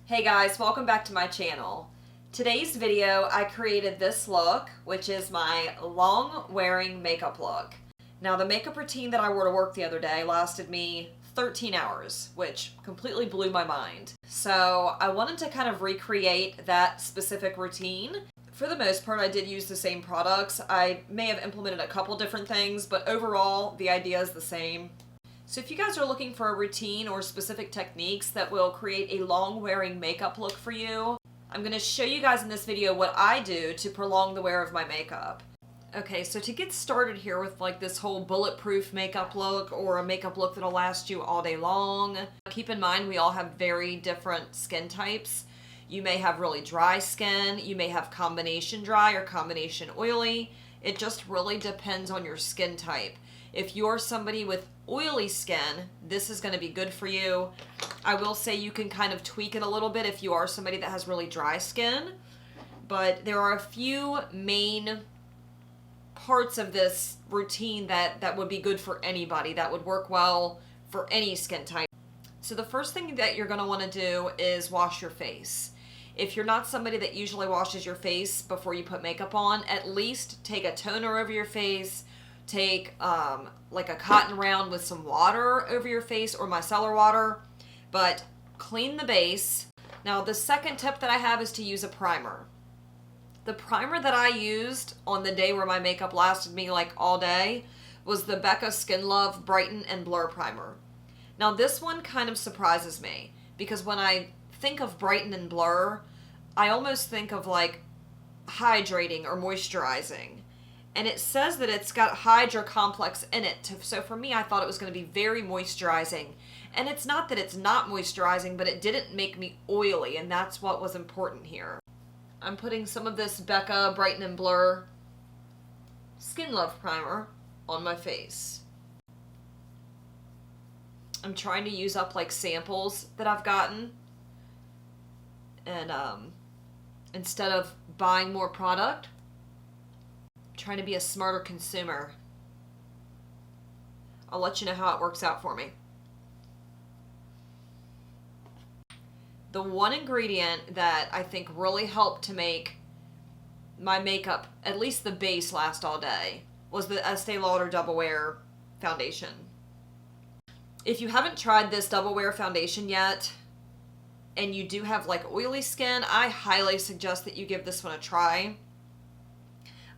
Hey guys, welcome back to my channel. Today's video, I created this look, which is my long wearing makeup look. Now the makeup routine that I wore to work the other day lasted me 13 hours, which completely blew my mind. So I wanted to kind of recreate that specific routine. For the most part, I did use the same products. I may have implemented a couple different things, but overall, the idea is the same. So if you guys are looking for a routine or specific techniques that will create a long wearing makeup look for you, I'm going to show you guys in this video what I do to prolong the wear of my makeup. Okay, so to get started here with like this whole bulletproof makeup look or a makeup look that'll last you all day long, keep in mind we all have very different skin types. You may have really dry skin, you may have combination dry or combination oily. It just really depends on your skin type. If you're somebody with oily skin, this is going to be good for you. I will say you can kind of tweak it a little bit if you are somebody that has really dry skin, but there are a few main parts of this routine that would be good for anybody, that would work well for any skin type. So the first thing that you're going to want to do is wash your face. If you're not somebody that usually washes your face before you put makeup on, at least take a toner over your face, take like a cotton round with some water over your face or micellar water, but clean the base. Now the second tip that I have is to use a primer. The primer that I used on the day where my makeup lasted me like all day was the Becca Skin Love Brighten and Blur Primer. Now this one kind of surprises me because when I think of Brighten and Blur, I almost think of like hydrating or moisturizing. And it says that it's got Hydra Complex in it. So for me, I thought it was going to be very moisturizing. And it's not that it's not moisturizing, but it didn't make me oily, and that's what was important here. I'm putting some of this Becca Brighten and Blur Skin Love Primer on my face. I'm trying to use up like samples that I've gotten. And instead of buying more product, I'm trying to be a smarter consumer. I'll let you know how it works out for me. The one ingredient that I think really helped to make my makeup, at least the base, last all day was the Estee Lauder Double Wear Foundation. If you haven't tried this Double Wear Foundation yet, and you do have like oily skin, I highly suggest that you give this one a try.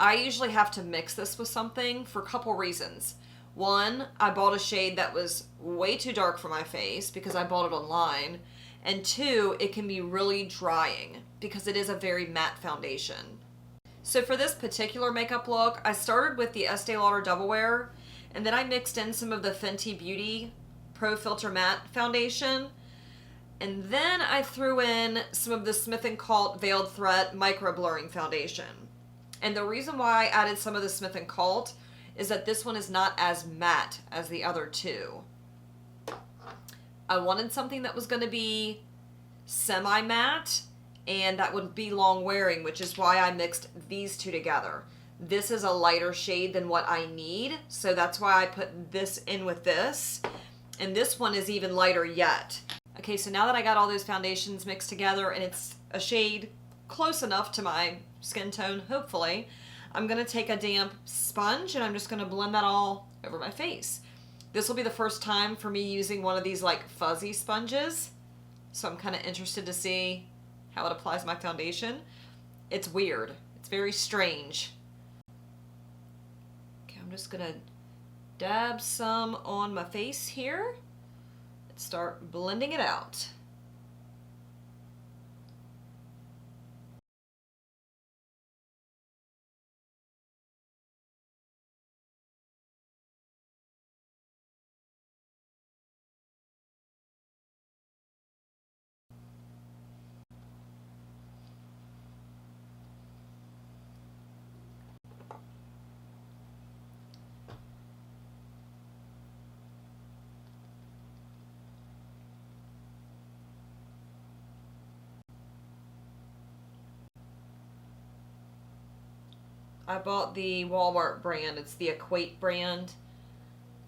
I usually have to mix this with something for a couple reasons. One, I bought a shade that was way too dark for my face because I bought it online. And two, it can be really drying because it is a very matte foundation. So for this particular makeup look, I started with the Estee Lauder Double Wear, and then I mixed in some of the Fenty Beauty Pro Filter Matte Foundation. And then I threw in some of the Smith & Calt Veiled Threat Micro Blurring Foundation. And the reason why I added some of the Smith & Calt is that this one is not as matte as the other two. I wanted something that was going to be semi-matte and that would be long wearing, which is why I mixed these two together. This is a lighter shade than what I need, so that's why I put this in with this. And this one is even lighter yet. Okay, so now that I got all those foundations mixed together and it's a shade close enough to my skin tone, hopefully, I'm going to take a damp sponge and I'm just going to blend that all over my face. This will be the first time for me using one of these like fuzzy sponges, so I'm kind of interested to see how it applies my foundation. It's weird. It's very strange. Okay, I'm just going to dab some on my face here. Start blending it out. I bought the Walmart brand. It's the Equate brand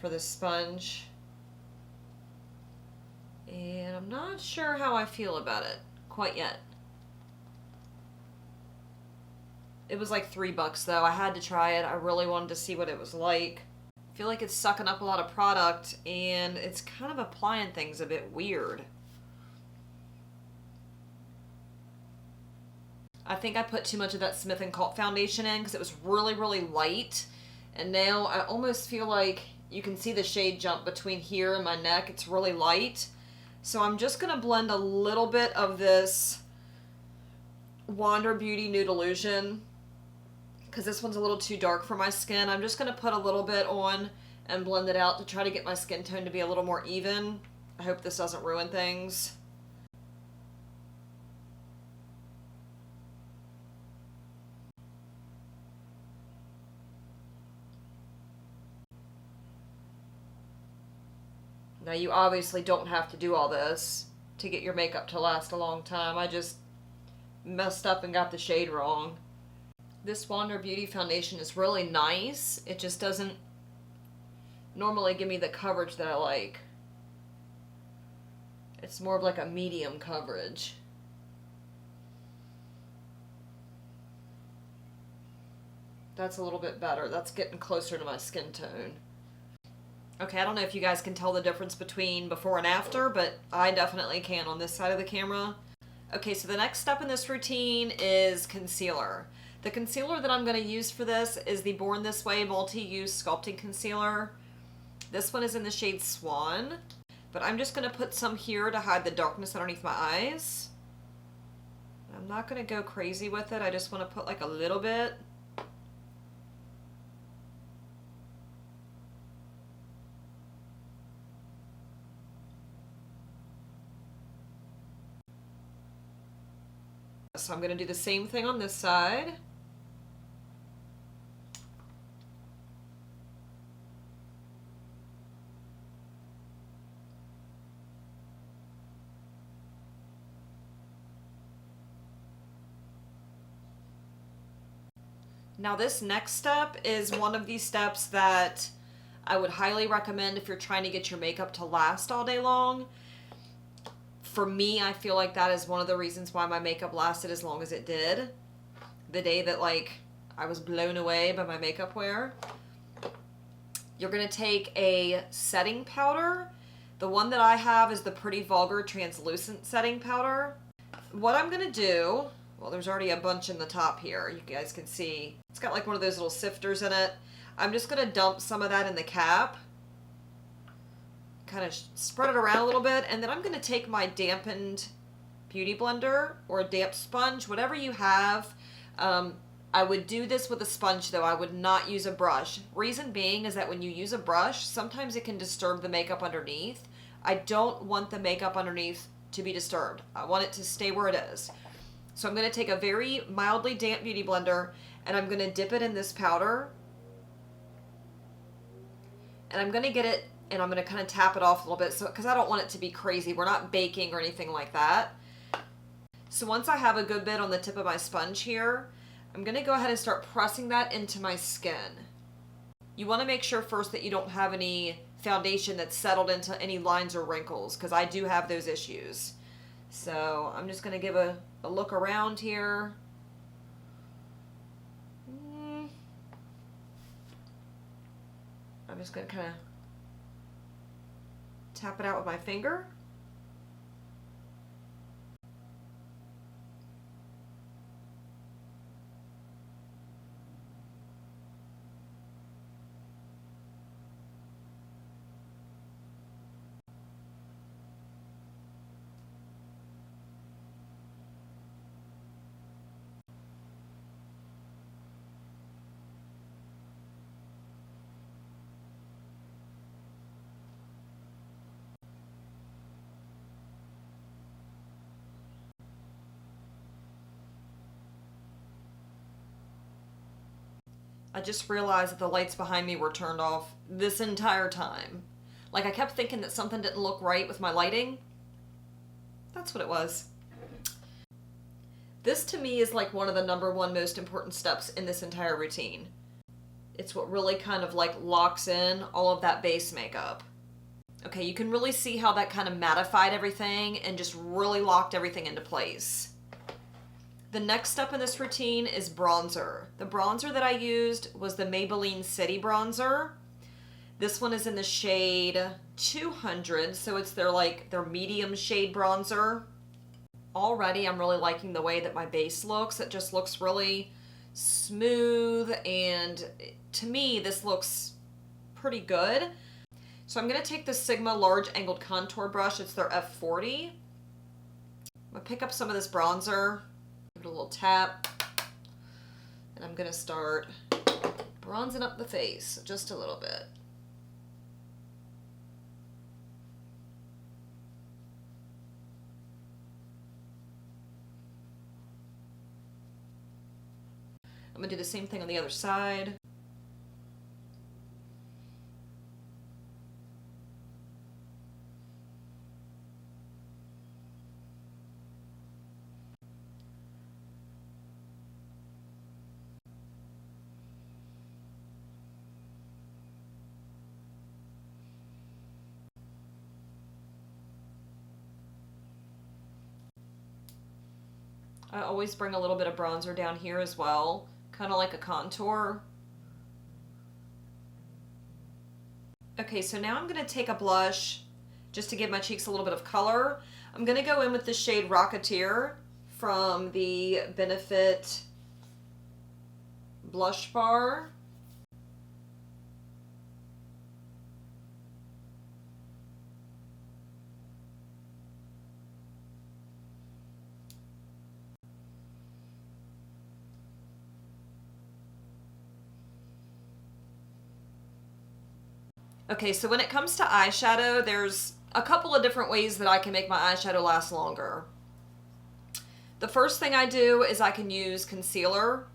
for the sponge. And I'm not sure how I feel about it. quite yet. It was like $3 though. I had to try it. I really wanted to see what it was like. I feel like it's sucking up a lot of product and it's kind of applying things a bit weird. I think I put too much of that Smith & Co. foundation in because it was really, really light. And now I almost feel like you can see the shade jump between here and my neck. It's really light. So I'm just going to blend a little bit of this Wander Beauty Nude Illusion because this one's a little too dark for my skin. I'm just going to put a little bit on and blend it out to try to get my skin tone to be a little more even. I hope this doesn't ruin things. Now you obviously don't have to do all this to get your makeup to last a long time. I just messed up and got the shade wrong. This Wander Beauty foundation is really nice. It just doesn't normally give me the coverage that I like. It's more of like a medium coverage. That's a little bit better. That's getting closer to my skin tone. Okay, I don't know if you guys can tell the difference between before and after, but I definitely can on this side of the camera. Okay, so the next step in this routine is concealer. The concealer that I'm going to use for this is the Born This Way Multi-Use Sculpting Concealer. This one is in the shade Swan, but I'm just going to put some here to hide the darkness underneath my eyes. I'm not going to go crazy with it. I just want to put like a little bit. So I'm going to do the same thing on this side. Now this next step is one of these steps that I would highly recommend if you're trying to get your makeup to last all day long. For me, I feel like that is one of the reasons why my makeup lasted as long as it did. The day that like I was blown away by my makeup wear. You're going to take a setting powder. The one that I have is the Pretty Vulgar Translucent Setting Powder. What I'm going to do, well, there's already a bunch in the top here. You guys can see. It's got like one of those little sifters in it. I'm just going to dump some of that in the cap. Kind of spread it around a little bit, and then I'm going to take my dampened beauty blender or a damp sponge, whatever you have. I would do this with a sponge though. I would not use a brush. Reason being is that when you use a brush, sometimes it can disturb the makeup underneath. I don't want the makeup underneath to be disturbed. I want it to stay where it is. So I'm going to take a very mildly damp beauty blender and I'm going to dip it in this powder. And I'm going to get it and I'm going to kind of tap it off a little bit because I don't want it to be crazy. We're not baking or anything like that. So once I have a good bit on the tip of my sponge here, I'm going to go ahead and start pressing that into my skin. You want to make sure first that you don't have any foundation that's settled into any lines or wrinkles because I do have those issues. So I'm just going to give a look around here. I'm just going to kind of tap it out with my finger. I just realized that the lights behind me were turned off this entire time. Like I kept thinking that something didn't look right with my lighting. That's what it was. This to me is like one of the #1 most important steps in this entire routine. It's what really kind of like locks in all of that base makeup. Okay, you can really see how that kind of mattified everything and just really locked everything into place. The next step in this routine is bronzer. The bronzer that I used was the Maybelline City Bronzer. This one is in the shade 200, so it's their medium shade bronzer. Already I'm really liking the way that my base looks. It just looks really smooth, and to me this looks pretty good. So I'm going to take the Sigma large angled contour brush. It's their F40. I'm going to pick up some of this bronzer, give it a little tap, and I'm going to start bronzing up the face just a little bit. I'm going to do the same thing on the other side. I always bring a little bit of bronzer down here as well, kind of like a contour. Okay, so now I'm going to take a blush just to give my cheeks a little bit of color. I'm going to go in with the shade Rocketeer from the Benefit Blush Bar. Okay, so when it comes to eyeshadow, there's a couple of different ways that I can make my eyeshadow last longer. The first thing I do is I can use concealer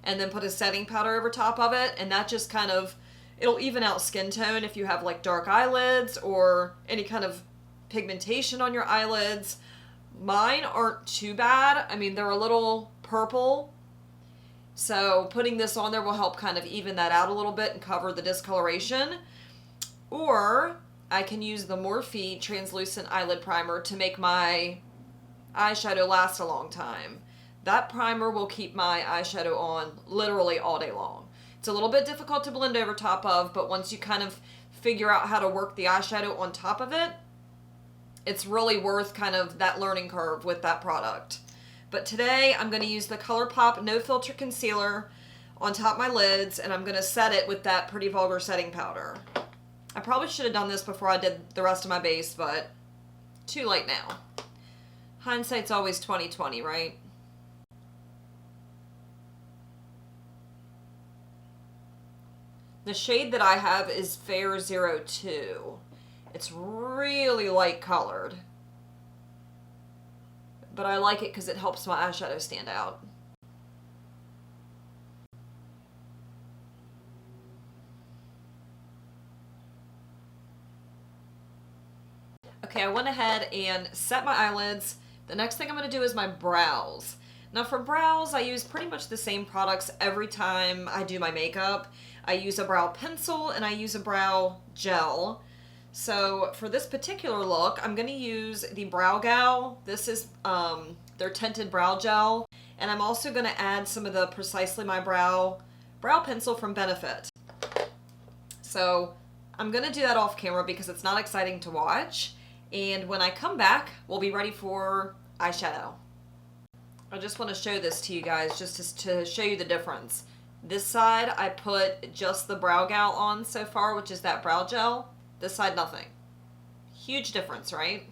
and then put a setting powder over top of it, and that just kind of, it'll even out skin tone if you have like dark eyelids or any kind of pigmentation on your eyelids. Mine aren't too bad. I mean, they're a little purple, so putting this on there will help kind of even that out a little bit and cover the discoloration. Or I can use the Morphe Translucent Eyelid Primer to make my eyeshadow last a long time. That primer will keep my eyeshadow on literally all day long. It's a little bit difficult to blend over top of, but once you kind of figure out how to work the eyeshadow on top of it, it's really worth kind of that learning curve with that product. But today I'm going to use the ColourPop No Filter Concealer on top of my lids, and I'm going to set it with that Pretty Vulgar setting powder. I probably should have done this before I did the rest of my base, but too late now. Hindsight's always 20/20, right? The shade that I have is Fair 02. It's really light colored, but I like it because it helps my eyeshadow stand out. Okay, I went ahead and set my eyelids. The next thing I'm going to do is my brows. Now for brows, I use pretty much the same products every time I do my makeup. I use a brow pencil and I use a brow gel. So for this particular look, I'm going to use the Brow Gal. This is their tinted brow gel. And I'm also going to add some of the Precisely My brow pencil from Benefit. So I'm going to do that off camera because it's not exciting to watch. And when I come back, we'll be ready for eyeshadow. I just want to show this to you guys just to show you the difference. This side, I put just the Brow Gal on so far, which is that brow gel. This side, nothing. Huge difference, right?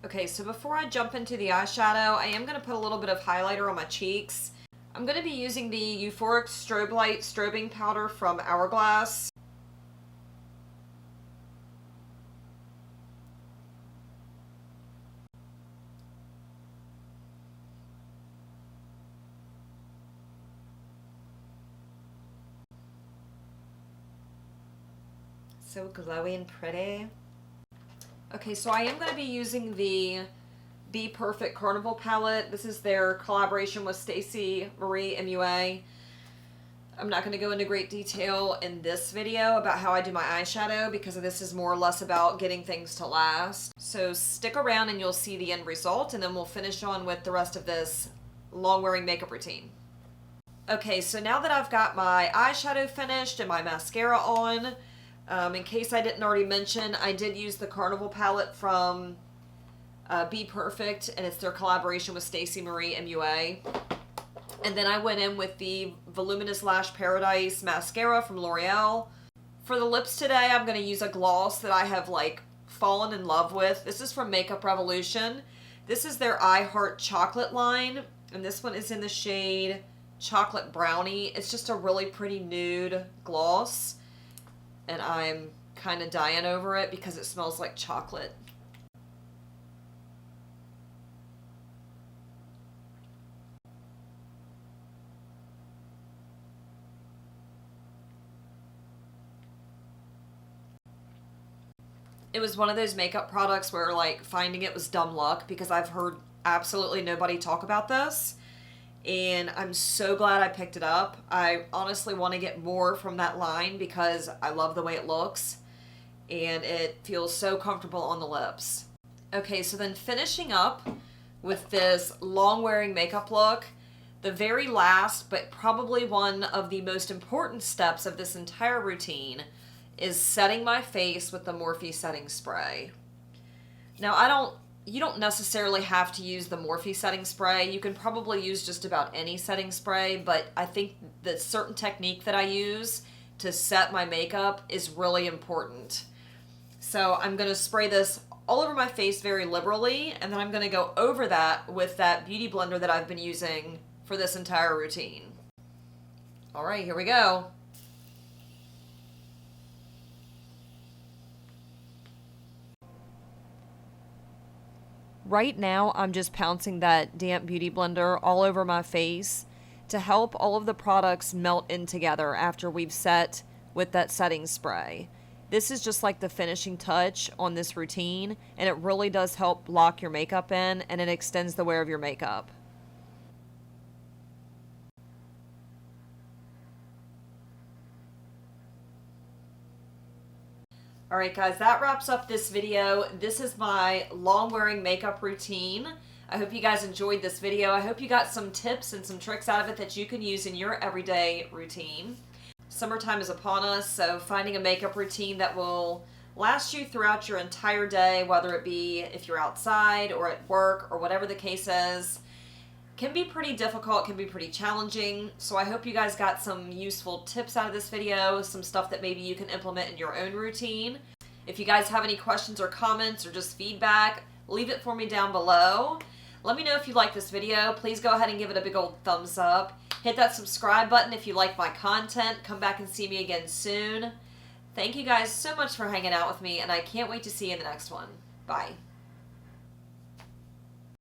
Okay, so before I jump into the eyeshadow, I am going to put a little bit of highlighter on my cheeks. I'm going to be using the Euphoric Strobe Light Strobing Powder from Hourglass. So glowy and pretty. Okay, so I am going to be using the Be Perfect Carnival palette. This is their collaboration with Stacey Marie MUA. I'm not going to go into great detail in this video about how I do my eyeshadow because this is more or less about getting things to last. So stick around and you'll see the end result, and then we'll finish on with the rest of this long wearing makeup routine. Okay, so now that I've got my eyeshadow finished and my mascara on, in case I didn't already mention, I did use the Carnival palette from Be Perfect, and it's their collaboration with Stacey Marie MUA. And then I went in with the Voluminous Lash Paradise mascara from L'Oreal. For the lips today, I'm going to use a gloss that I have like fallen in love with. This is from Makeup Revolution. This is their I Heart Chocolate line, and this one is in the shade Chocolate Brownie. It's just a really pretty nude gloss, and I'm kind of dying over it because it smells like chocolate. It was one of those makeup products where like finding it was dumb luck because I've heard absolutely nobody talk about this, and I'm so glad I picked it up. I honestly want to get more from that line because I love the way it looks and it feels so comfortable on the lips. Okay, so then finishing up with this long wearing makeup look, the very last but probably one of the most important steps of this entire routine is setting my face with the Morphe setting spray. Now you don't necessarily have to use the Morphe setting spray. You can probably use just about any setting spray, but I think the certain technique that I use to set my makeup is really important. So I'm gonna spray this all over my face very liberally, and then I'm gonna go over that with that beauty blender that I've been using for this entire routine. All right, here we go. Right now, I'm just pouncing that damp beauty blender all over my face to help all of the products melt in together after we've set with that setting spray. This is just like the finishing touch on this routine, and it really does help lock your makeup in, and it extends the wear of your makeup. Alright guys, that wraps up this video. This is my long wearing makeup routine. I hope you guys enjoyed this video. I hope you got some tips and some tricks out of it that you can use in your everyday routine. Summertime is upon us, so finding a makeup routine that will last you throughout your entire day, whether it be if you're outside or at work or whatever the case is, can be pretty difficult, can be pretty challenging. So I hope you guys got some useful tips out of this video, some stuff that maybe you can implement in your own routine. If you guys have any questions or comments or just feedback, leave it for me down below. Let me know if you like this video. Please go ahead and give it a big old thumbs up. Hit that subscribe button if you like my content. Come back and see me again soon. Thank you guys so much for hanging out with me, and I can't wait to see you in the next one. Bye.